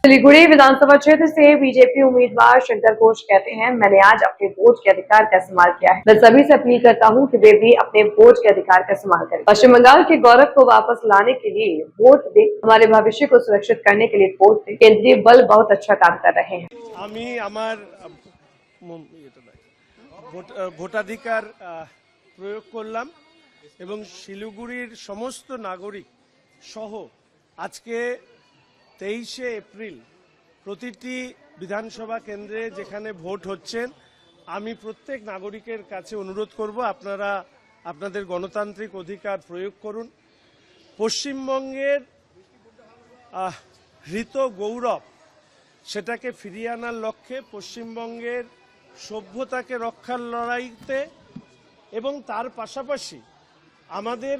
सिलीगुड़ी विधानसभा क्षेत्र से बीजेपी उम्मीदवार शंकर घोष कहते हैं, मैंने आज अपने वोट के अधिकार का इस्तेमाल किया है। मैं सभी से अपील करता हूं कि वे भी अपने वोट के अधिकार का इस्तेमाल करें। पश्चिम बंगाल के गौरव को वापस लाने के लिए वोट दें, हमारे भविष्य को सुरक्षित करने के लिए वोट दें। केंद्रीय बल बहुत अच्छा काम कर रहे हैं। ভোটাধিকার প্রয়োগ করলাম এবং শিলিগুড়ির সমস্ত নাগরিক সহ আজকে 23শে এপ্রিল প্রতিটি বিধানসভা কেন্দ্রে যেখানে ভোট হচ্ছেন আমি প্রত্যেক নাগরিকের কাছে অনুরোধ করব আপনারা আপনাদের গণতান্ত্রিক অধিকার প্রয়োগ করুন। পশ্চিমবঙ্গের হৃত গৌরব সেটাকে ফিরিয়ে আনার লক্ষ্যে পশ্চিমবঙ্গের সভ্যতাকে রক্ষার লড়াইতে এবং তার পাশাপাশি আমাদের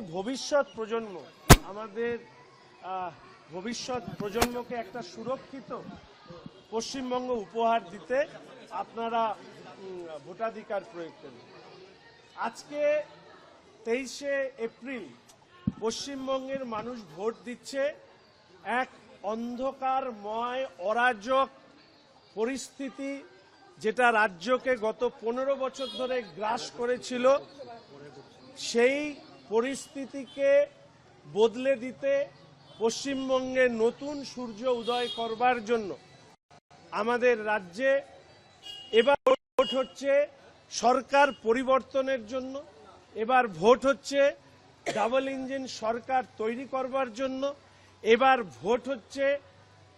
ভবিষ্যৎ প্রজন্মকে একটা সুরক্ষিত পশ্চিমবঙ্গ উপহার দিতে আপনারা ভোটাধিকার প্রয়োগ করুন। আজকে 23শে এপ্রিল পশ্চিমবঙ্গের মানুষ ভোট দিচ্ছে এক অন্ধকারময় অরাজক পরিস্থিতি যেটা রাজ্যকে গত 15 বছর ধরে গ্রাস করেছিল, সেই পরিস্থিতিকে বদলে দিতে পশ্চিমবঙ্গে নতুন সূর্য উদয় করবার জন্য আমাদের রাজ্যে এবার ভোট হচ্ছে সরকার পরিবর্তনের জন্য, এবার ভোট হচ্ছে ডাবল ইঞ্জিন সরকার তৈরি করবার জন্য, এবার ভোট হচ্ছে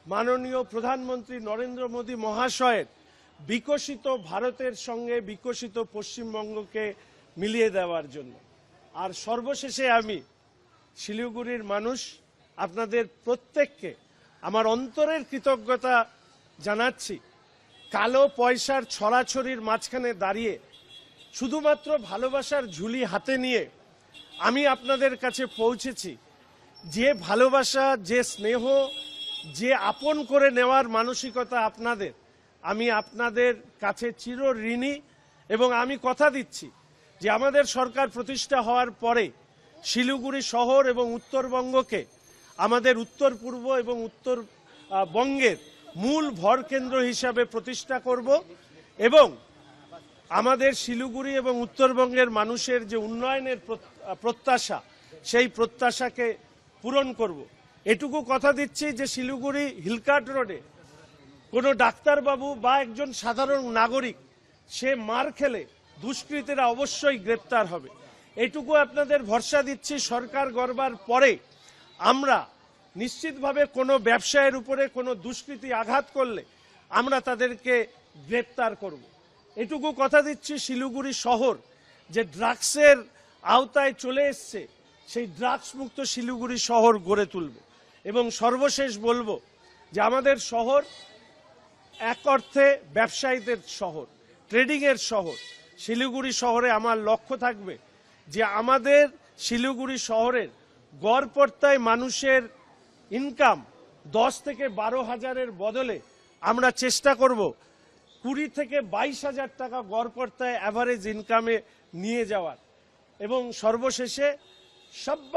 মাননীয় প্রধানমন্ত্রী নরেন্দ্র মোদী মহাশয়ের বিকশিত ভারতের সঙ্গে বিকশিত পশ্চিমবঙ্গকে মিলিয়ে দেওয়ার জন্য। আর সর্বশেষে আমি শিলিগুড়ির মানুষ আপনাদের প্রত্যেককে আমার অন্তরের কৃতজ্ঞতা জানাচ্ছি। কালো পয়সার ছড়াছড়ির মাঝখানে দাঁড়িয়ে শুধুমাত্র ভালোবাসার ঝুলি হাতে নিয়ে আমি আপনাদের কাছে পৌঁছেছি। যে ভালোবাসা, যে স্নেহ, যে আপন করে নেওয়ার মানসিকতা আপনাদের, আমি আপনাদের কাছে চির ঋণী এবং আমি কথা দিচ্ছি যে আমাদের সরকার প্রতিষ্ঠা হওয়ার পরে শিলিগুড়ি শহর এবং উত্তরবঙ্গকে আমাদের উত্তর পূর্ব এবং উত্তরবঙ্গের মূল ভরকেন্দ্র হিসাবে প্রতিষ্ঠা করব এবং আমাদের শিলিগুড়ি এবং উত্তরবঙ্গের মানুষের যে উন্নয়নের প্রত্যাশা, সেই প্রত্যাশাকে পূরণ করব। এটুকু কথা দিচ্ছি যে শিলিগুড়ি হিলকার্ট রোডে কোনো ডাক্তারবাবু বা একজন সাধারণ নাগরিক সে মার খেলে দুষ্কৃতীরা অবশ্যই গ্রেপ্তার হবে। এটুকু আপনাদের ভরসা দিচ্ছি। সরকার গড়বার পরে আমরা নিশ্চিতভাবে কোনো ব্যবসায়ের উপরে কোনো দুষ্কৃতী আঘাত করলে আমরা তাদেরকে গ্রেপ্তার করব। এটুকু কথা দিচ্ছি শিলিগুড়ি শহর যে ড্রাগসের আওতায় চলে এসছে, সেই ড্রাগস মুক্ত শিলিগুড়ি শহর গড়ে তুলব। এবং সর্বশেষ বলবো যে আমাদের শহর এক অর্থে ব্যবসায়ীদের শহর, ট্রেডিংয়ের শহর। শিলিগুড়ি শহরে আমার লক্ষ্য থাকবে যে আমাদের শিলিগুড়ি শহরের গড়পড়তায় মানুষের ইনকাম 10 থেকে 12 হাজারের বদলে আমরা চেষ্টা করব 20 থেকে 22 হাজার টাকা গড়পড়তায় অ্যাভারেজ ইনকামে নিয়ে যাওয়ার। এবং সর্বশেষে সবাই